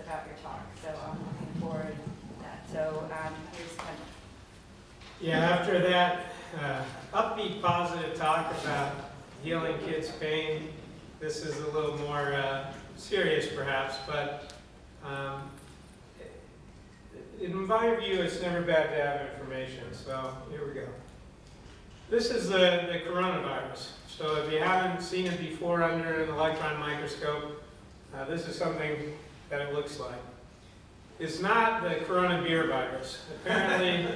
about your talk. So I'm looking forward to that. So here's kind of. Yeah, after that upbeat, positive talk about healing kids' pain, this is a little more serious perhaps, but in my view, it's never bad to have information. So here we go. This is the coronavirus. So if you haven't seen it before under an electron microscope, this is something that it looks like. It's not the corona beer virus. Apparently,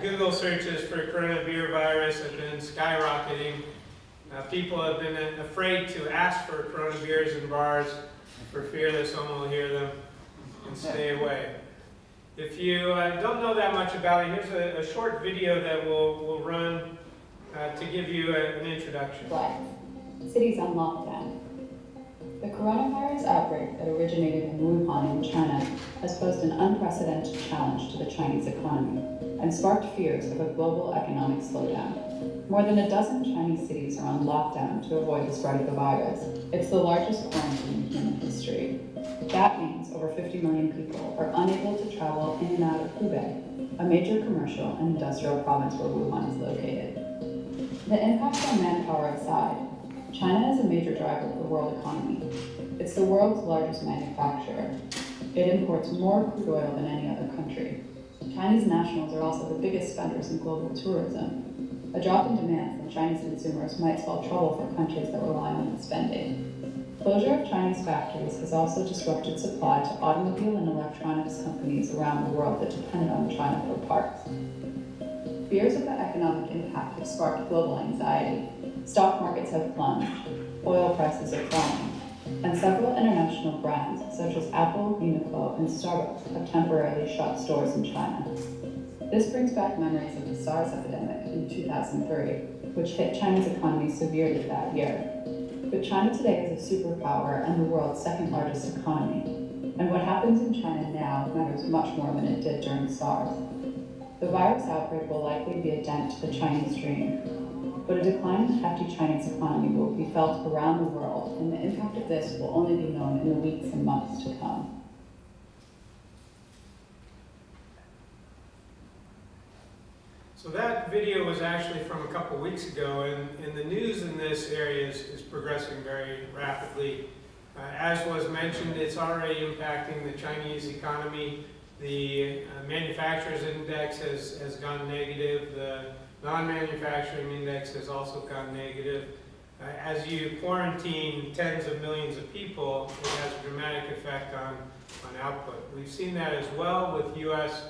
Google searches for corona beer virus have been skyrocketing. People have been afraid to ask for corona beers in bars for fear that someone will hear them and stay away. If you don't know that much about it, here's a short video that we'll run to give you an introduction. Cities on lockdown. The coronavirus outbreak that originated in Wuhan in China has posed an unprecedented challenge to the Chinese economy and sparked fears of a global economic slowdown. More than a dozen Chinese cities are on lockdown to avoid the spread of the virus. It's the largest quarantine in human history. That means over 50 million people are unable to travel in and out of Hubei, a major commercial and industrial province where Wuhan is located. The impact on manpower aside, China is a major driver of the world economy. It's the world's largest manufacturer. It imports more crude oil than any other country. Chinese nationals are also the biggest spenders in global tourism. A drop in demand from Chinese consumers might spell trouble for countries that rely on its spending. Closure of Chinese factories has also disrupted supply to automobile and electronics companies around the world that depend on China for parts. Fears of the economic impact have sparked global anxiety. Stock markets have plunged, oil prices are falling, and several international brands such as Apple, Uniqlo, and Starbucks have temporarily shut stores in China. This brings back memories of the SARS epidemic in 2003, which hit China's economy severely that year. But China today is a superpower and the world's second largest economy, and what happens in China now matters much more than it did during SARS. The virus outbreak will likely be a dent to the Chinese dream, but a decline in the hefty Chinese economy will be felt around the world, and the impact of this will only be known in the weeks and months to come. So that video was actually from a couple weeks ago, and the news in this area is progressing very rapidly. As was mentioned, it's already impacting the Chinese economy. The manufacturers index has gone negative. The non-manufacturing index has also gone negative. As you quarantine tens of millions of people, it has a dramatic effect on output. We've seen that as well with U.S.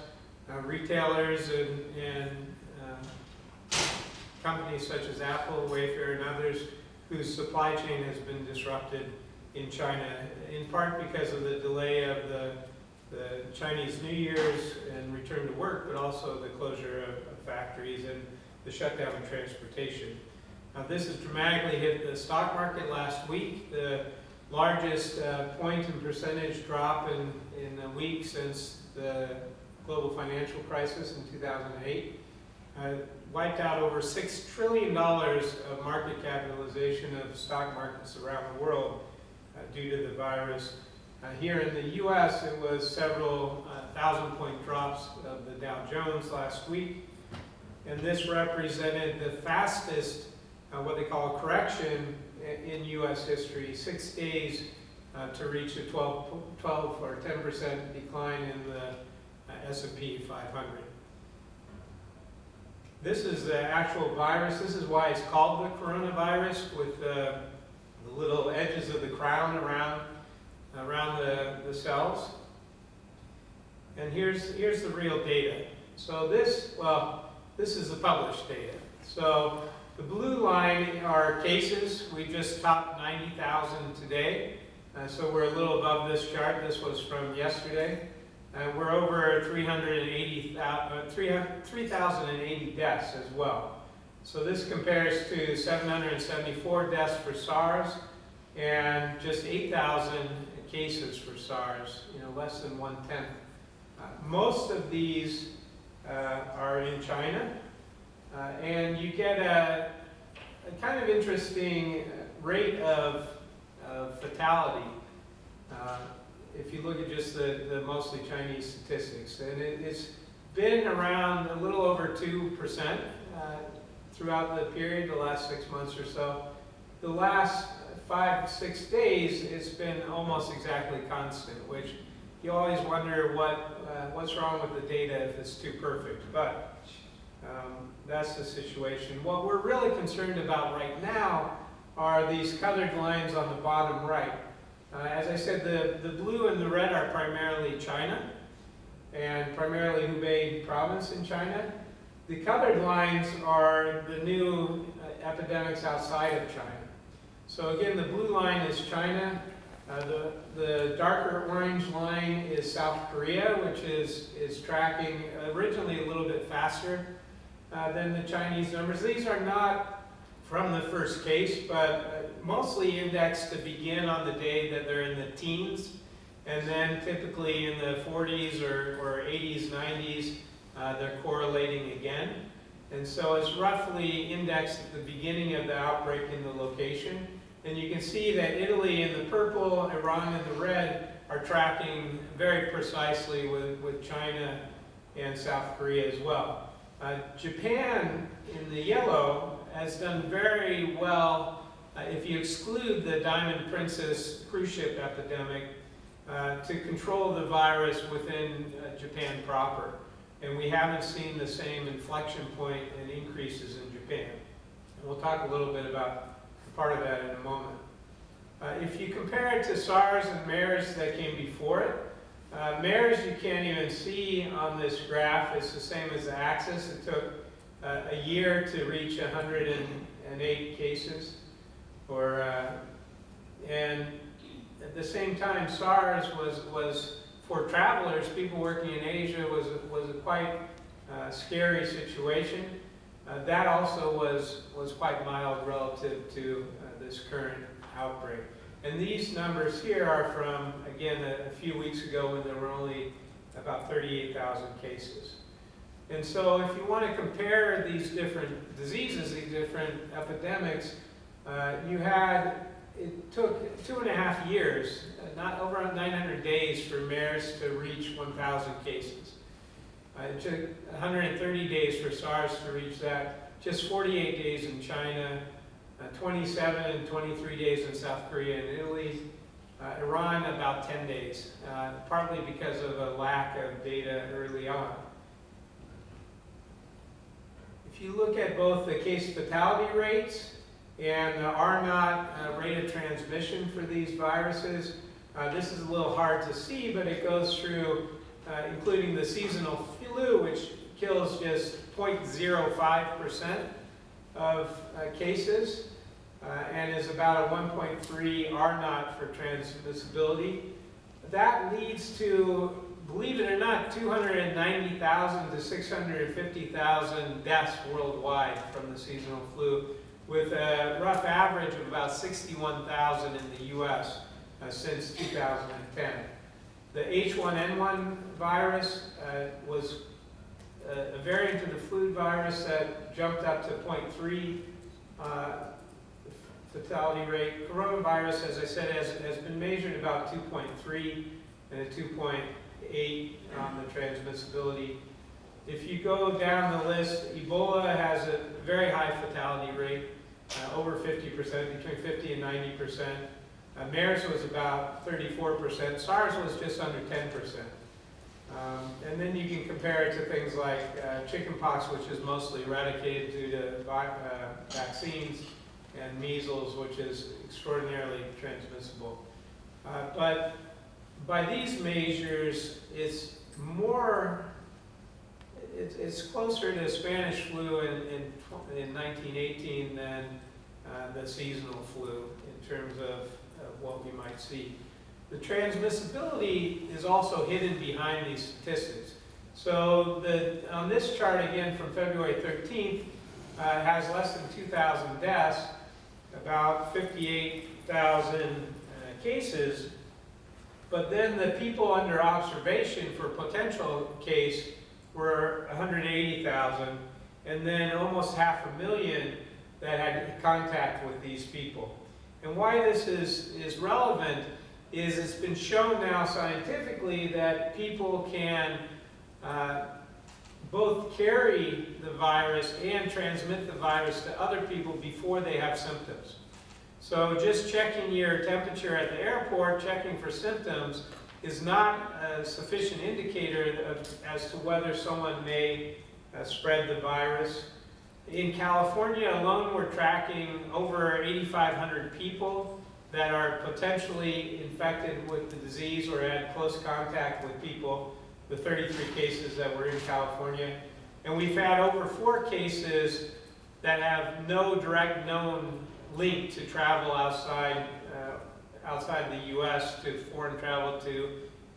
Retailers and companies such as Apple, Wayfair, and others whose supply chain has been disrupted in China, in part because of the delay of the Chinese New Year's and return to work, but also the closure of factories and the shutdown of transportation. This has dramatically hit the stock market last week, the largest point and percentage drop in a week since the global financial crisis in 2008. Wiped out over $6 trillion of market capitalization of stock markets around the world due to the virus. Here in the U.S., it was several thousand-point drops of the Dow Jones last week, and this represented the fastest, what they call a correction in U.S. history, 6 days to reach a 12 or 10% decline in the S&P 500. This is the actual virus. This is why it's called the coronavirus, with the little edges of the crown around the cells. And here's the real data. So this is the published data. So the blue line are cases. We just topped 90,000 today. So we're a little above this chart. This was from yesterday. We're over 3,080 deaths as well. So this compares to 774 deaths for SARS and just 8,000 cases for SARS, less than 1/10. Most of these are in China, and you get a kind of interesting rate of fatality. if you look at just the mostly Chinese statistics. And it's been around a little over 2% throughout the period, the last 6 months or so. The last 5-6 days, it's been almost exactly constant, which you always wonder what's wrong with the data if it's too perfect. But that's the situation. What we're really concerned about right now are these colored lines on the bottom right. As I said, the blue and the red are primarily China, and primarily Hubei province in China. The colored lines are the new epidemics outside of China. So again, the blue line is China. The darker orange line is South Korea, which is tracking originally a little bit faster than the Chinese numbers. These are not from the first case, but mostly indexed to begin on the day that they're in the teens, and then typically in the 40s or 80s, 90s, they're correlating again. And so it's roughly indexed at the beginning of the outbreak in the location. And you can see that Italy in the purple, Iran in the red, are tracking very precisely with China and South Korea as well. Japan in the yellow has done very well, if you exclude the Diamond Princess cruise ship epidemic, to control the virus within Japan proper. And we haven't seen the same inflection point and increases in Japan. And we'll talk a little bit about part of that in a moment. If you compare it to SARS and MERS that came before it, MERS you can't even see on this graph. It's the same as the axis. It took a year to reach 108 cases. And at the same time, SARS was for travelers, people working in Asia, was a quite scary situation. That also was quite mild relative to this current outbreak. And these numbers here are from, again, a few weeks ago when there were only about 38,000 cases. And so if you want to compare these different diseases, these different epidemics, it took 2.5 years, not over 900 days for MERS to reach 1,000 cases. It took 130 days for SARS to reach that, just 48 days in China, 27 and 23 days in South Korea and Italy, Iran about 10 days, partly because of a lack of data early on. If you look at both the case fatality rates and the R0 rate of transmission for these viruses, this is a little hard to see, but it goes through including the seasonal flu, which kills just 0.05% of cases, and is about a 1.3 R0 for transmissibility. That leads to, believe it or not, 290,000 to 650,000 deaths worldwide from the seasonal flu, with a rough average of about 61,000 in the US since 2010. The H1N1 virus was a variant of the flu virus that jumped up to 0.3 fatality rate. Coronavirus, as I said, has been measured about 2.3 and a 2.8 on the transmissibility. If you go down the list, Ebola has a very high fatality rate, over 50%, between 50 and 90%. MERS was about 34%. SARS was just under 10%. And then you can compare it to things like chickenpox, which is mostly eradicated due to vaccines, and measles, which is extraordinarily transmissible. But by these measures, it's closer to Spanish flu in 1918 than the seasonal flu in terms of what we might see. The transmissibility is also hidden behind these statistics. So on this chart, again, from February 13th, has less than 2,000 deaths, about 58,000 cases, but then the people under observation for potential case were 180,000, and then almost 500,000 that had contact with these people. And why this is relevant, is it's been shown now scientifically that people can both carry the virus and transmit the virus to other people before they have symptoms. So just checking your temperature at the airport, checking for symptoms, is not a sufficient indicator as to whether someone may spread the virus. In California alone, we're tracking over 8,500 people that are potentially infected with the disease or had close contact with people, the 33 cases that were in California. And we've had over 4 cases that have no direct known link to travel outside the U.S., to foreign travel to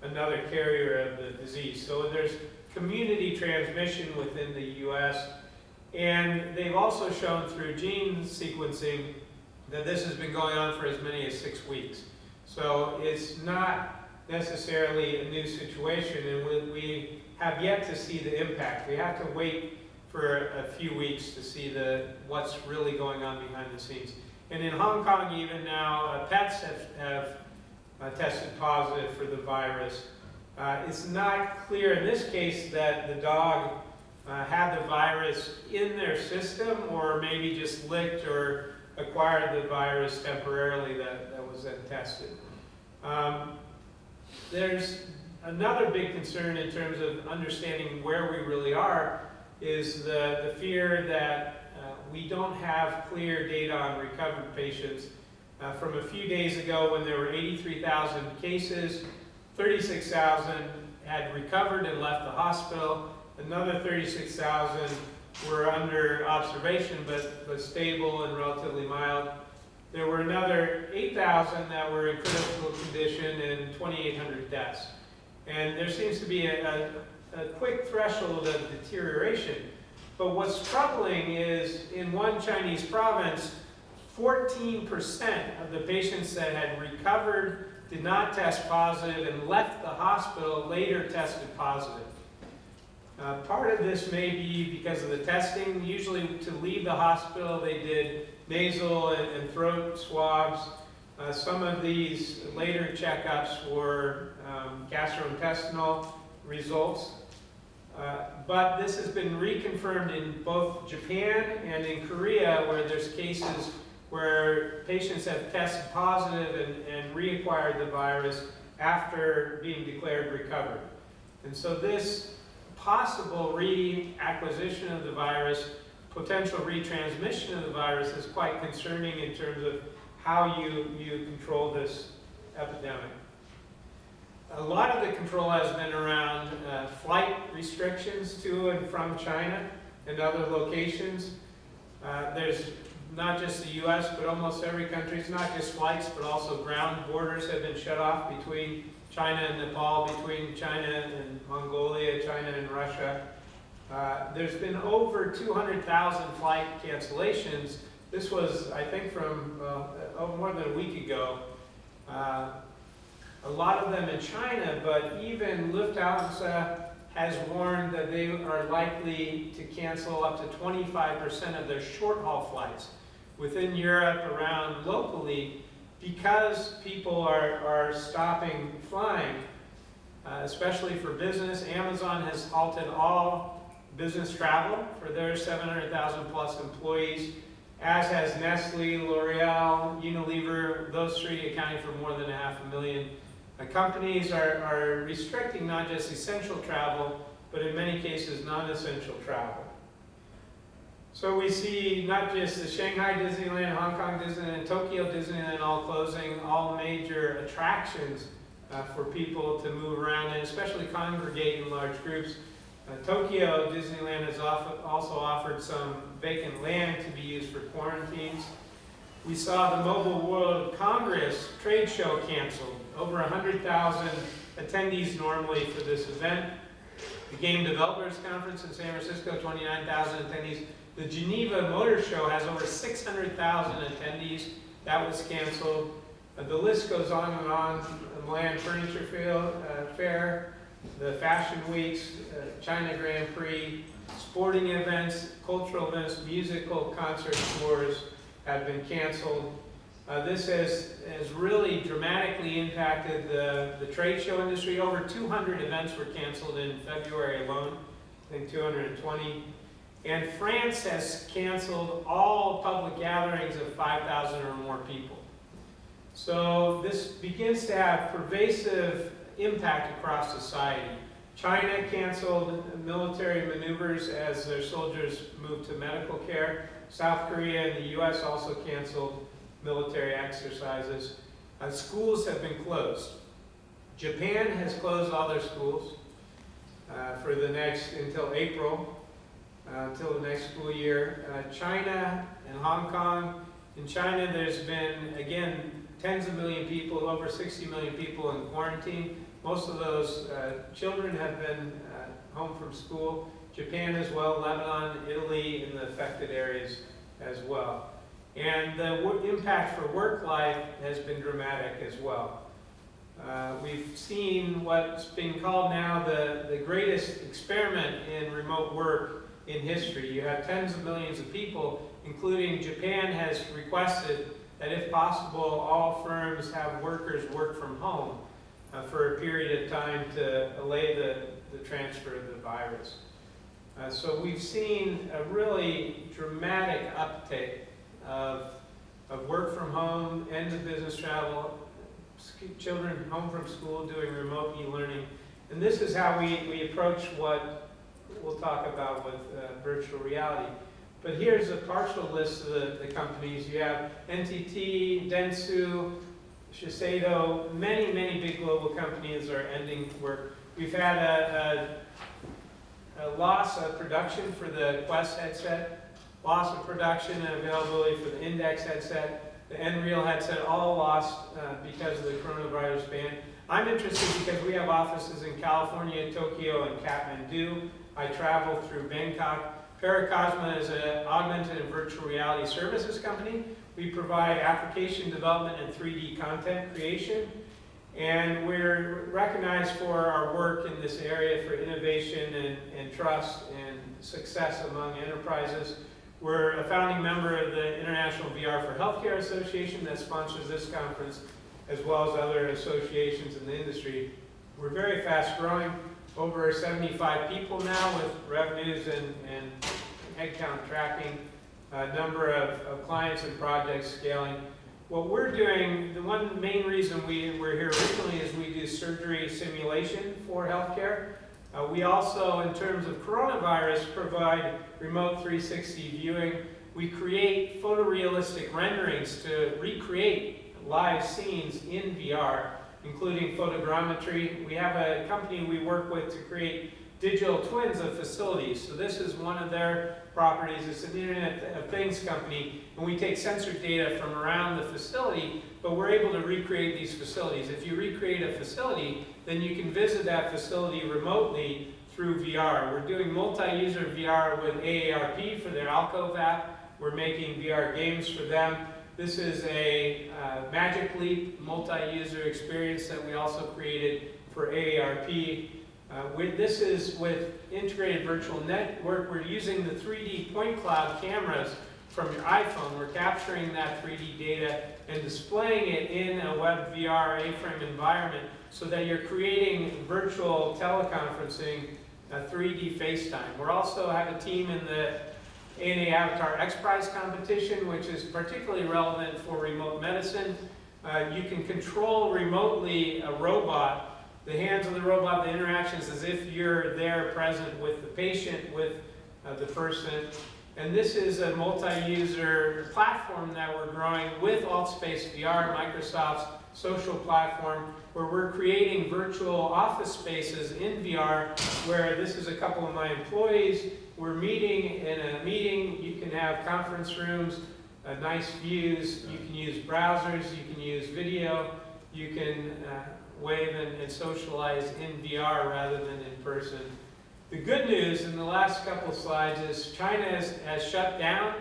another carrier of the disease. So there's community transmission within the U.S., and they've also shown through gene sequencing that this has been going on for as many as 6 weeks. So it's not necessarily a new situation, and we have yet to see the impact. We have to wait for a few weeks to see what's really going on behind the scenes. And in Hong Kong, even now, pets have tested positive for the virus. It's not clear in this case that the dog had the virus in their system, or maybe just licked or acquired the virus temporarily that was then tested. There's another big concern in terms of understanding where we really are, is the fear that we don't have clear data on recovered patients. From a few days ago, when there were 83,000 cases, 36,000 had recovered and left the hospital. Another 36,000 were under observation, but stable and relatively mild. There were another 8,000 that were in critical condition and 2,800 deaths. And there seems to be a quick threshold of deterioration. But what's troubling is, in one Chinese province, 14% of the patients that had recovered, did not test positive, and left the hospital later tested positive. Part of this may be because of the testing. Usually to leave the hospital, they did nasal and throat swabs. Some of these later checkups were gastrointestinal results. But this has been reconfirmed in both Japan and in Korea, where there's cases where patients have tested positive and reacquired the virus after being declared recovered. And so this possible reacquisition of the virus, potential retransmission of the virus, is quite concerning in terms of how you control this epidemic. A lot of the control has been around flight restrictions to and from China and other locations. There's not just the U.S., but almost every country. It's not just flights, but also ground borders have been shut off between China and Nepal, between China and Mongolia, China and Russia. There's been over 200,000 flight cancellations. This was, I think, from more than a week ago. A lot of them in China, but even Lufthansa has warned that they are likely to cancel up to 25% of their short-haul flights within Europe, around locally, because people are stopping flying, especially for business. Amazon has halted all business travel for their 700,000 plus employees, as has Nestle, L'Oreal, Unilever, those 3 accounting for more than 500,000. Companies are restricting not just essential travel, but in many cases non-essential travel. So we see not just the Shanghai Disneyland, Hong Kong Disneyland, Tokyo Disneyland all closing, all major attractions for people to move around and especially congregate in large groups. Tokyo Disneyland has also offered some vacant land to be used for quarantines. We saw the Mobile World Congress trade show canceled. Over 100,000 attendees normally for this event. The Game Developers Conference in San Francisco, 29,000 attendees. The Geneva Motor Show has over 600,000 attendees. That was canceled. The list goes on and on. The Milan Furniture Fair, the Fashion Weeks, China Grand Prix, sporting events, cultural events, musical concert tours have been canceled. This has really dramatically impacted the trade show industry. Over 200 events were canceled in February alone, I think 220. And France has canceled all public gatherings of 5,000 or more people. So this begins to have pervasive impact across society. China canceled military maneuvers as their soldiers moved to medical care. South Korea and the US also canceled military exercises. Schools have been closed. Japan has closed all their schools for the next, until April, until the next school year. China and Hong Kong. In China, there's been, again, tens of million people, over 60 million people in quarantine. Most of those children have been home from school. Japan as well, Lebanon, Italy in the affected areas as well. And the impact for work life has been dramatic as well. We've seen what's being called now the greatest experiment in remote work in history. You have tens of millions of people, including Japan has requested that if possible, all firms have workers work from home for a period of time to allay the transfer of the virus. So we've seen a really dramatic uptake of work from home, end of business travel, children home from school doing remote e-learning. And this is how we approach what we'll talk about with virtual reality. But here's a partial list of the companies. You have NTT, Dentsu, Shiseido, many big global companies are ending work. We've had a loss of production for the Quest headset, loss of production and availability for the Index headset, the Nreal headset, all lost because of the coronavirus ban. I'm interested because we have offices in California, Tokyo, and Kathmandu. I travel through Bangkok. Paracosma is an augmented and virtual reality services company. We provide application development and 3D content creation. And we're recognized for our work in this area for innovation and trust and success among enterprises. We're a founding member of the International VR for Healthcare Association that sponsors this conference, as well as other associations in the industry. We're very fast growing, over 75 people now with revenues and headcount tracking, a number of clients and projects scaling. What we're doing, the one main reason we're here originally is we do surgery simulation for healthcare. We also, in terms of coronavirus, provide remote 360 viewing. We create photorealistic renderings to recreate live scenes in VR, including photogrammetry. We have a company we work with to create digital twins of facilities. So this is one of their properties. It's an Internet of Things company, and we take sensor data from around the facility, but we're able to recreate these facilities. If you recreate a facility, then you can visit that facility remotely through VR. We're doing multi-user VR with AARP for their Alcove app. We're making VR games for them. This is a Magic Leap multi-user experience that we also created for AARP. This is with integrated virtual network. We're using the 3D point cloud cameras from your iPhone. We're capturing that 3D data and displaying it in a web VR A-frame environment so that you're creating virtual teleconferencing, 3D FaceTime. We also have a team in the ANA Avatar X Prize competition, which is particularly relevant for remote medicine. You can control remotely a robot. The hands of the robot, the interactions as if you're there present with the patient, with the person. And this is a multi-user platform that we're growing with AltSpace VR, Microsoft's social platform, where we're creating virtual office spaces in VR, where this is a couple of my employees. We're meeting in a meeting. You can have conference rooms, nice views. You can use browsers. You can use video. You can wave and socialize in VR rather than in person. The good news in the last couple of slides is China has shut down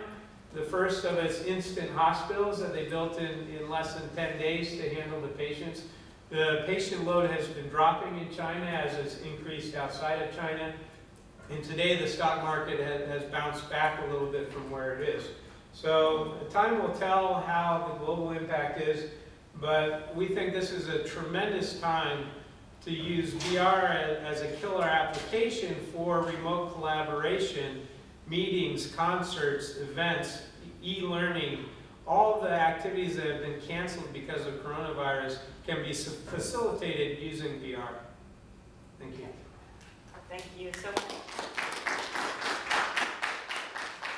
the first of its instant hospitals that they built in less than 10 days to handle the patients. The patient load has been dropping in China as it's increased outside of China. And today the stock market has bounced back a little bit from where it is. So time will tell how the global impact is, but we think this is a tremendous time to use VR as a killer application for remote collaboration, meetings, concerts, events, e-learning. All the activities that have been canceled because of coronavirus can be facilitated using VR. Thank you. Thank you so much.